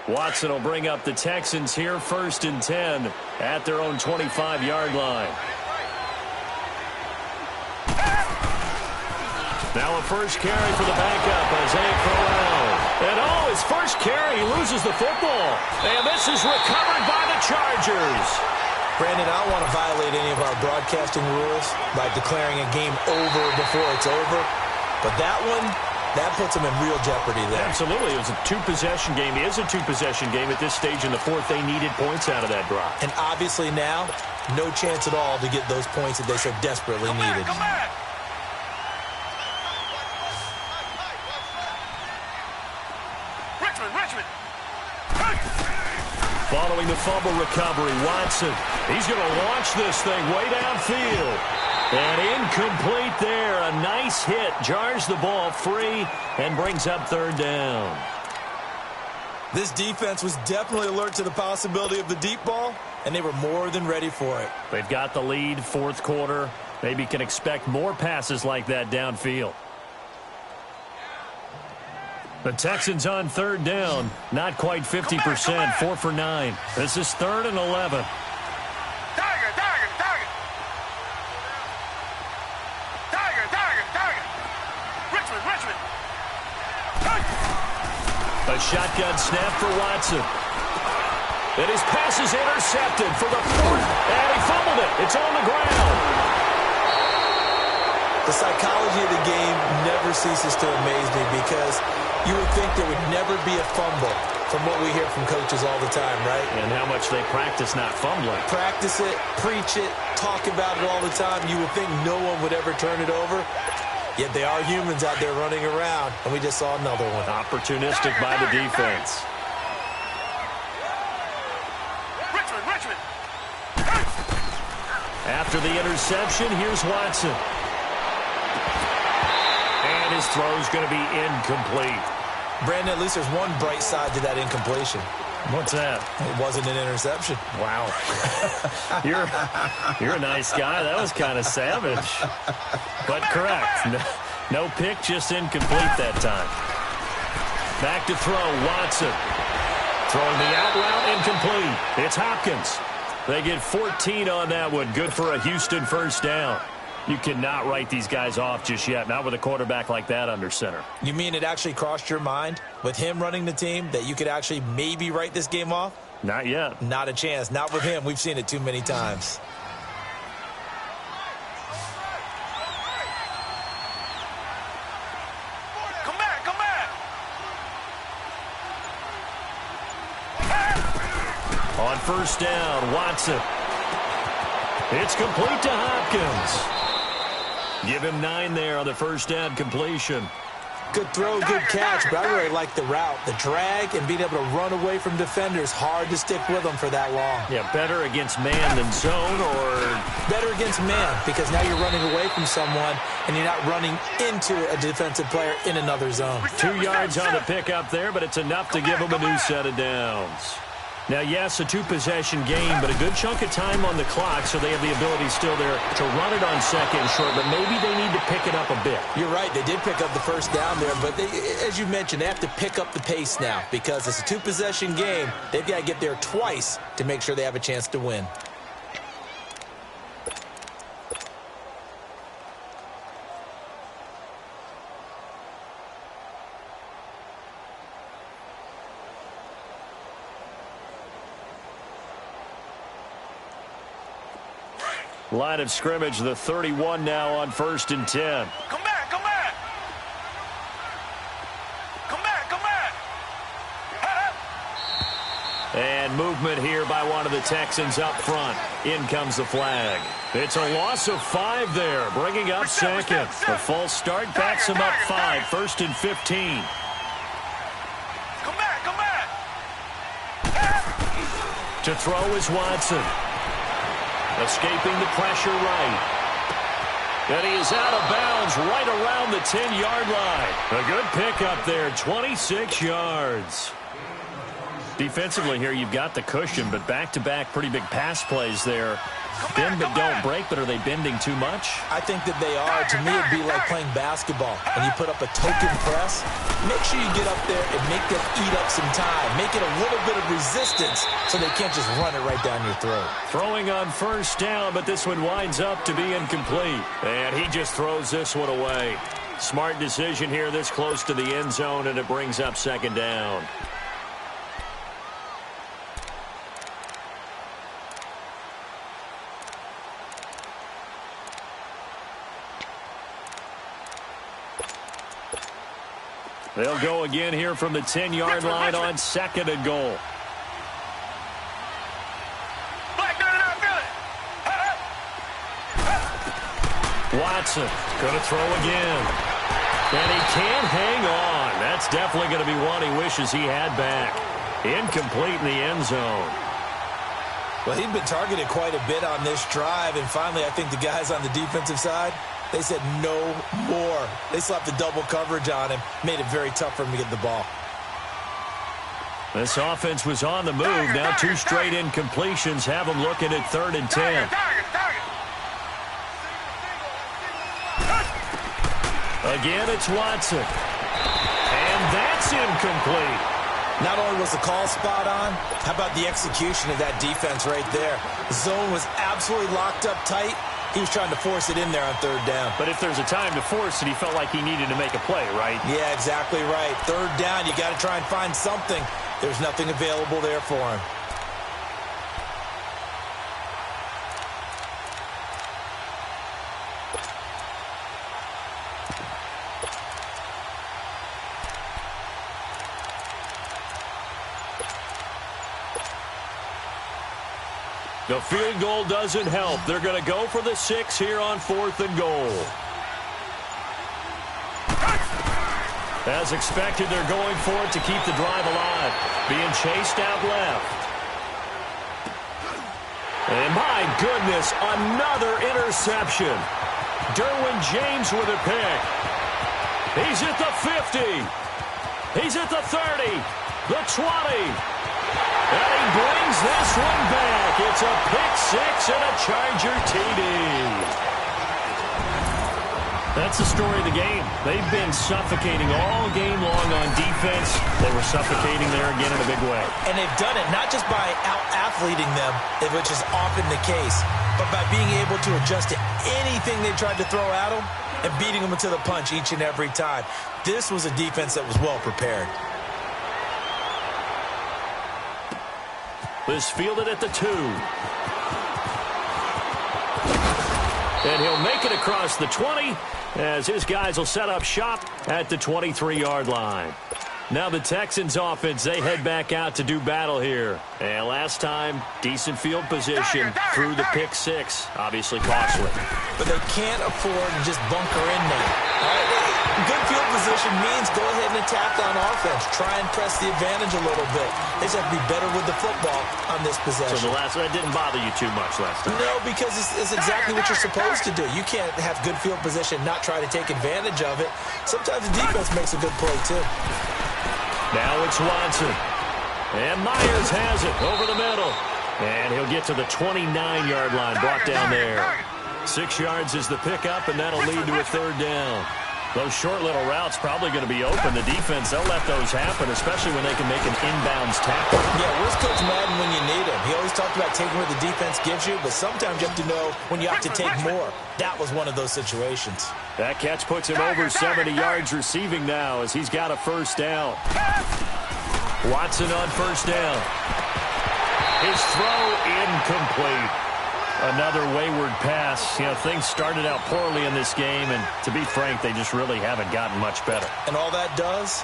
Watson will bring up the Texans here, 1st and 10 at their own 25-yard line. Now a first carry for the backup, Isaiah Crowell. And his first carry, he loses the football. And this is recovered by the Chargers. Brandon, I don't want to violate any of our broadcasting rules by declaring a game over before it's over. But that one, that puts them in real jeopardy there. Absolutely. It was a 2-possession game. It is a 2-possession game at this stage in the 4th. They needed points out of that drive. And obviously now, no chance at all to get those points that they so desperately needed. Come back. Richmond. Following the fumble recovery, Watson. He's going to launch this thing way downfield. And incomplete there. A nice hit. Jars the ball free and brings up 3rd down. This defense was definitely alert to the possibility of the deep ball, and they were more than ready for it. They've got the lead, 4th quarter. Maybe can expect more passes like that downfield. The Texans on 3rd down, not quite 50%, 4 for 9. This is 3rd and 11. Tiger. Richmond. A shotgun snap for Watson. And his pass is intercepted for the 4th. And he fumbled it. It's on the ground. The psychology of the game never ceases to amaze me because you would think there would never be a fumble from what we hear from coaches all the time, right? And how much they practice not fumbling. Practice it, preach it, talk about it all the time. You would think no one would ever turn it over. Yet they are humans out there running around, and we just saw another one. Opportunistic by the defense. Richmond. After the interception, here's Watson. And his throw is going to be incomplete. Brandon, at least there's one bright side to that incompletion. What's that? It wasn't an interception. Wow. You're a nice guy. That was kind of savage. But correct. No pick, just incomplete that time. Back to throw, Watson. Throwing the out route, incomplete. It's Hopkins. They get 14 on that one. Good for a Houston first down. You cannot write these guys off just yet, not with a quarterback like that under center. You mean it actually crossed your mind with him running the team that you could actually maybe write this game off? Not yet. Not a chance. Not with him. We've seen it too many times. Come back, come back. On first down, Watson. It's complete to Hopkins. Give him 9 there on the first down completion. Good throw, good catch, but I really like the route. The drag and being able to run away from defenders, hard to stick with them for that long. Yeah, better against man than zone, or better against man, because now you're running away from someone and you're not running into a defensive player in another zone. 2 yards on the pickup there, but it's enough to give them a new set of downs. Now, yes, a 2-possession game, but a good chunk of time on the clock, so they have the ability still there to run it on second and short, but maybe they need to pick it up a bit. You're right. They did pick up the first down there, but as you mentioned, they have to pick up the pace now because it's a 2-possession game. They've got to get there twice to make sure they have a chance to win. Line of scrimmage, the 31 now on first and 10. Come back, come back. Come back, come back. And movement here by one of the Texans up front. In comes the flag. It's a loss of 5 there, bringing up second. The false start backs him up 5, first and 15. Come back, come back. To throw is Watson. Escaping the pressure right. And he is out of bounds right around the 10-yard line. A good pickup there, 26 yards. Defensively here, you've got the cushion, but back-to-back pretty big pass plays there. Bend but don't break, but are they bending too much? I think that they are. To me, it'd be like playing basketball. When you put up a token press, make sure you get up there and make them eat up some time. Make it a little bit of resistance so they can't just run it right down your throat. Throwing on first down, but this one winds up to be incomplete. And he just throws this one away. Smart decision here this close to the end zone, and it brings up second down. They'll go again here from the 10-yard line on second and goal. Watson going to throw again. And he can't hang on. That's definitely going to be one he wishes he had back. Incomplete in the end zone. Well, he'd been targeted quite a bit on this drive, and finally I think the guys on the defensive side, they said no more. They slapped the double coverage on him, made it very tough for him to get the ball. This offense was on the move. Now 2 straight incompletions have them looking at 3rd and 10. Again, it's Watson. And that's incomplete. Not only was the call spot on, how about the execution of that defense right there? The zone was absolutely locked up tight. He was trying to force it in there on 3rd down. But if there's a time to force it, he felt like he needed to make a play, right? Yeah, exactly right. 3rd down, you got to try and find something. There's nothing available there for him. The field goal doesn't help. They're going to go for the 6 here on 4th and goal. As expected, they're going for it to keep the drive alive. Being chased out left. And my goodness, another interception. Derwin James with a pick. He's at the 50. He's at the 30. The 20. And he brings this one back. It's a pick 6 and a Charger TD. That's the story of the game. They've been suffocating all game long on defense. They were suffocating there again in a big way. And they've done it not just by out-athleting them, which is often the case, but by being able to adjust to anything they tried to throw at them and beating them into the punch each and every time. This was a defense that was well prepared. This fielded at the 2. And he'll make it across the 20 as his guys will set up shop at the 23-yard line. Now the Texans offense, they head back out to do battle here. And last time, decent field position through the pick 6. Obviously costly. But they can't afford to just bunker in now. All right? Good field position means go ahead and attack on offense. Try and press the advantage a little bit. They just have to be better with the football on this possession. So the last one didn't bother you too much last time? No, because it's exactly what you're supposed to do. You can't have good field position, not try to take advantage of it. Sometimes the defense makes a good play, too. Now it's Watson. And Myers has it over the middle. And he'll get to the 29-yard line, brought down there. 6 yards is the pickup, and that'll lead to a 3rd down. Those short little routes probably going to be open. The defense, they'll let those happen, especially when they can make an inbounds tackle. Yeah, where's Coach Madden when you need him? He always talked about taking what the defense gives you, but sometimes you have to know when you have to take more. That was one of those situations. That catch puts him over 70 yards receiving now as he's got a 1st down. Watson on 1st down. His throw incomplete. Another wayward pass. You know, things started out poorly in this game, and to be frank, they just really haven't gotten much better. And all that does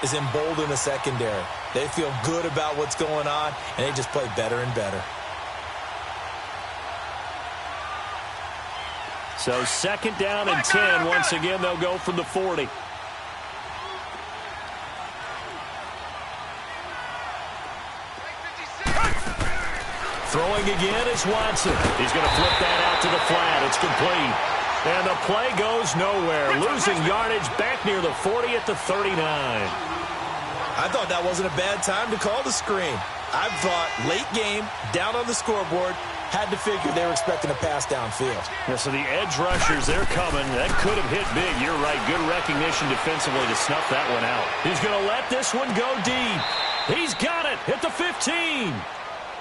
is embolden the secondary. They feel good about what's going on, and they just play better and better. So 2nd down and 10. Once again, they'll go from the 40. Throwing again is Watson. He's going to flip that out to the flat. It's complete. And the play goes nowhere. Losing yardage back near the 40 at the 39. I thought that wasn't a bad time to call the screen. I thought late game, down on the scoreboard, had to figure they were expecting a pass downfield. Yeah, so the edge rushers, they're coming. That could have hit big. You're right. Good recognition defensively to snuff that one out. He's going to let this one go deep. He's got it at the 15.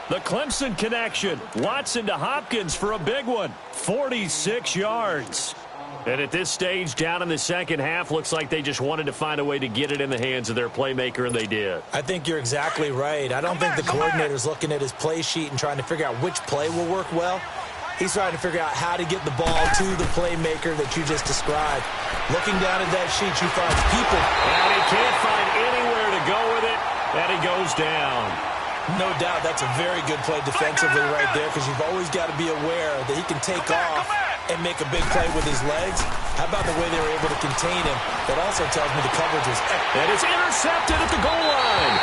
The Clemson connection. Watson to Hopkins for a big one. 46 yards. And at this stage, down in the second half, looks like they just wanted to find a way to get it in the hands of their playmaker, and they did. I think you're exactly right. I don't think the coordinator's looking at his play sheet and trying to figure out which play will work well. He's trying to figure out how to get the ball to the playmaker that you just described. Looking down at that sheet, you find people. And he can't find anywhere to go with it, and he goes down. No doubt that's a very good play defensively right there, because you've always got to be aware that he can take off and make a big play with his legs. How about the way they were able to contain him? That also tells me the coverage was excellent. And it's intercepted at the goal line.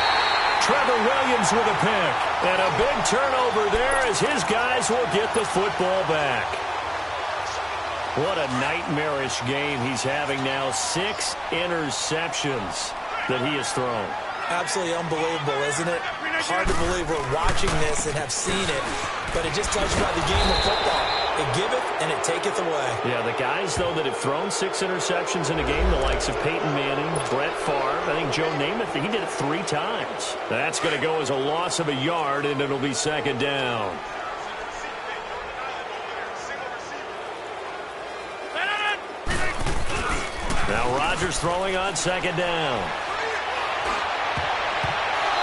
Trevor Williams with a pick. And a big turnover there as his guys will get the football back. What a nightmarish game he's having now. 6 interceptions that he has thrown. Absolutely unbelievable, isn't it? Hard to believe we're watching this and have seen it, but it just tells you about the game of football. It giveth and it taketh away. Yeah, the guys, though, that have thrown 6 interceptions in a game, the likes of Peyton Manning, Brett Favre, I think Joe Namath, he did it 3 times. That's going to go as a loss of a yard, and it'll be 2nd down. Now Rodgers throwing on 2nd down.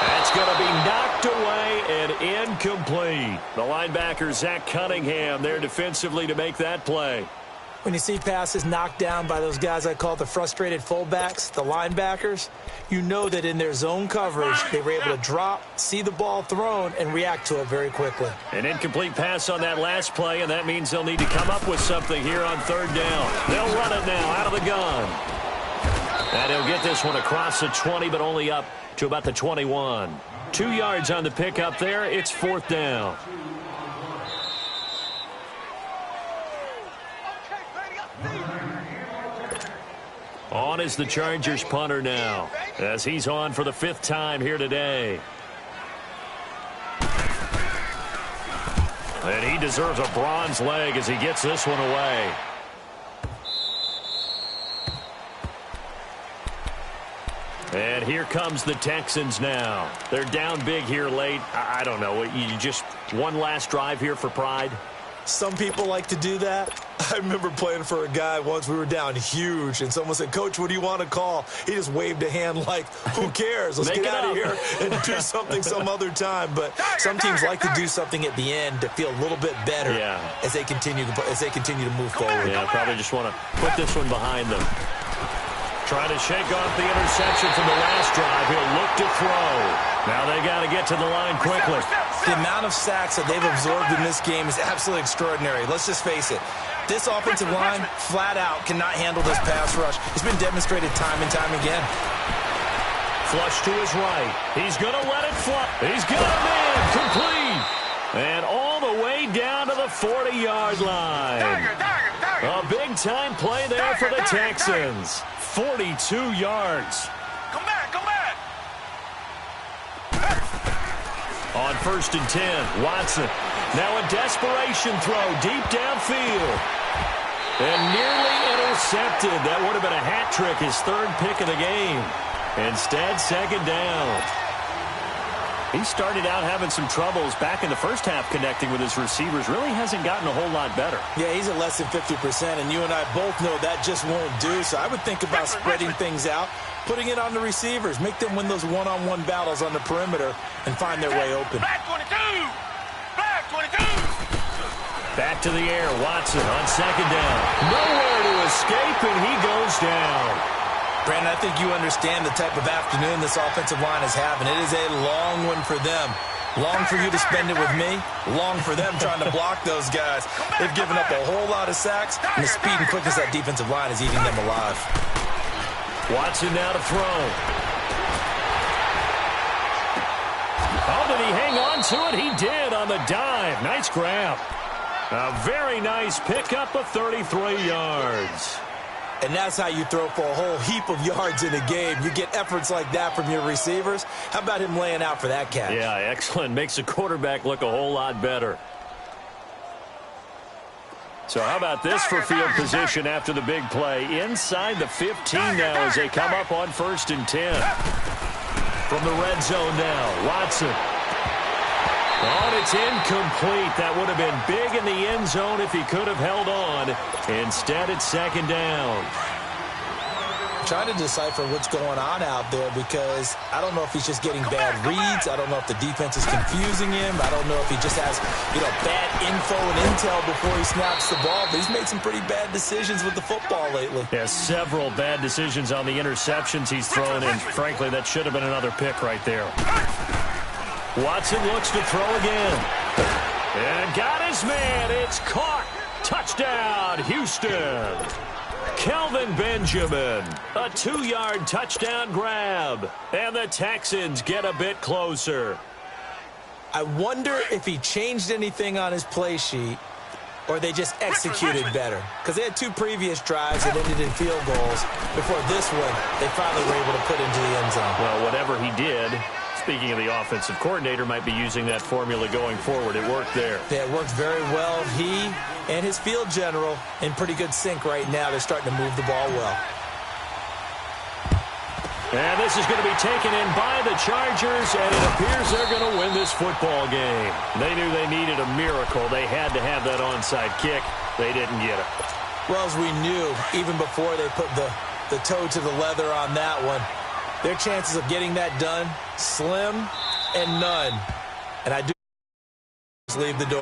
That's going to be knocked away and incomplete. The linebacker, Zach Cunningham, there defensively to make that play. When you see passes knocked down by those guys I call the frustrated fullbacks, the linebackers, you know that in their zone coverage, they were able to drop, see the ball thrown, and react to it very quickly. An incomplete pass on that last play, and that means they'll need to come up with something here on 3rd down. They'll run it now out of the gun. And he'll get this one across the 20, but only up to about the 21. 2 yards on the pickup there. It's 4th down. On is the Chargers punter now, as he's on for the 5th time here today. And he deserves a bronze leg as he gets this one away. And here comes the Texans now. They're down big here late. I don't know. You just one last drive here for pride? Some people like to do that. I remember playing for a guy once. We were down huge, and someone said, "Coach, what do you want to call?" He just waved a hand like, who cares? Let's get out of here and do something some other time. But some teams like to do something at the end to feel a little bit better as they continue to move forward. Yeah, probably just want to put this one behind them. Trying to shake off the interception from the last drive. He'll look to throw. Now they got to get to the line quickly. The amount of sacks that they've absorbed in this game is absolutely extraordinary. Let's just face it. This offensive line, flat out, cannot handle this pass rush. It's been demonstrated time and time again. Flush to his right. He's going to let it fly. He's got a man. Complete. And all the way down to the 40-yard line. A big-time play there for the Texans. 42 yards. Come back, come back. On 1st and 10, Watson. Now a desperation throw deep downfield. And nearly intercepted. That would have been a hat trick, his third pick of the game. Instead, second down. He started out having some troubles back in the first half connecting with his receivers. Really hasn't gotten a whole lot better. Yeah, he's at less than 50%, and you and I both know that just won't do. So I would think about spreading things out, putting it on the receivers, make them win those one-on-one battles on the perimeter and find their way open. Back 22! Back 22! Back to the air, Watson on second down. Nowhere to escape, and he goes down. Brandon, I think you understand the type of afternoon this offensive line is having. It is a long one for them. Long for you to spend it with me. Long for them trying to block those guys. They've given up a whole lot of sacks, and the speed and quickness of that defensive line is eating them alive. Watson now to throw. Oh, did he hang on to it? He did on the dive. Nice grab. A very nice pickup of 33 yards. And that's how you throw for a whole heap of yards in a game. You get efforts like that from your receivers. How about him laying out for that catch? Yeah, excellent. Makes the quarterback look a whole lot better. So how about this for field position after the big play? Inside the 15 now as they come up on 1st and 10. From the red zone now, Watson. Oh, it's incomplete. That would have been big in the end zone if he could have held on. Instead, it's second down. I'm trying to decipher what's going on out there because I don't know if he's just getting bad reads. I don't know if the defense is confusing him. I don't know if he just has, bad info and intel before he snaps the ball. But he's made some pretty bad decisions with the football lately. Yeah, several bad decisions on the interceptions he's thrown, and frankly, that should have been another pick right there. Watson looks to throw again. And got his man. It's caught. Touchdown, Houston. Kelvin Benjamin. A 2-yard touchdown grab. And the Texans get a bit closer. I wonder if he changed anything on his play sheet or they just executed better. Because they had 2 previous drives that ended in field goals. Before this one, they finally were able to put into the end zone. Well, whatever he did, speaking of the offensive coordinator, might be using that formula going forward. It worked there. Yeah, it worked very well. He and his field general in pretty good sync right now. They're starting to move the ball well. And this is going to be taken in by the Chargers, and it appears they're going to win this football game. They knew they needed a miracle. They had to have that onside kick. They didn't get it. Well, as we knew, even before they put the toe to the leather on that one, their chances of getting that done, slim and none. And I do leave the door.